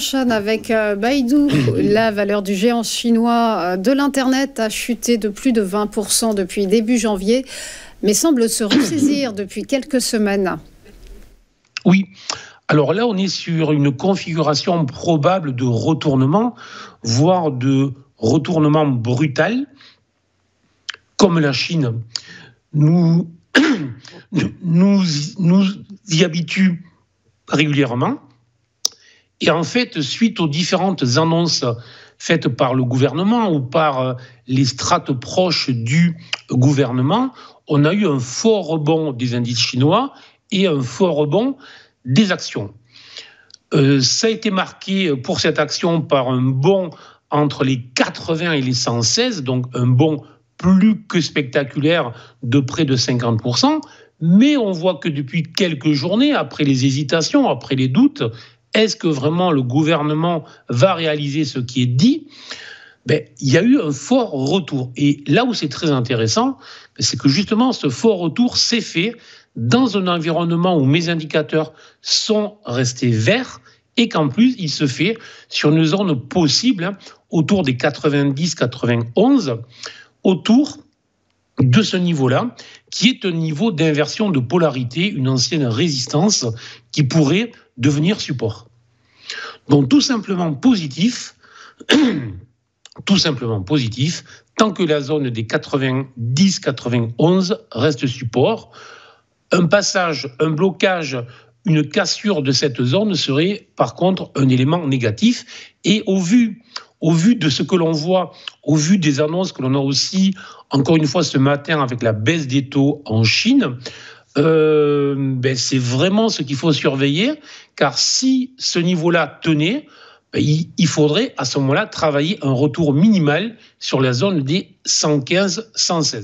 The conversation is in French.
enchaîne avec Baidu. La valeur du géant chinois de l'Internet a chuté de plus de 20% depuis début janvier, mais semble se ressaisir depuis quelques semaines. Oui. Alors là, on est sur une configuration probable de retournement, voire de retournement brutal, comme la Chine nous y habitue régulièrement. Et en fait, suite aux différentes annonces faites par le gouvernement ou par les strates proches du gouvernement, on a eu un fort rebond des indices chinois et un fort rebond des actions. Ça a été marqué pour cette action par un bond entre les 80 et les 116, donc un bond plus que spectaculaire de près de 50%, mais on voit que depuis quelques journées, après les hésitations, après les doutes, est-ce que vraiment le gouvernement va réaliser ce qui est dit ? Il y a eu un fort retour. Et là où c'est très intéressant, c'est que justement ce fort retour s'est fait dans un environnement où mes indicateurs sont restés verts et qu'en plus il se fait sur une zone possible autour des 90-91, autour de ce niveau-là, qui est un niveau d'inversion de polarité, une ancienne résistance qui pourrait devenir support. Donc tout simplement positif, tant que la zone des 90-91 reste support. Un passage, un blocage, une cassure de cette zone serait par contre un élément négatif. Et au vu de ce que l'on voit, au vu des annonces que l'on a aussi, encore une fois ce matin avec la baisse des taux en Chine, c'est vraiment ce qu'il faut surveiller, car si ce niveau-là tenait, il faudrait à ce moment-là travailler un retour minimal sur la zone des 115-116.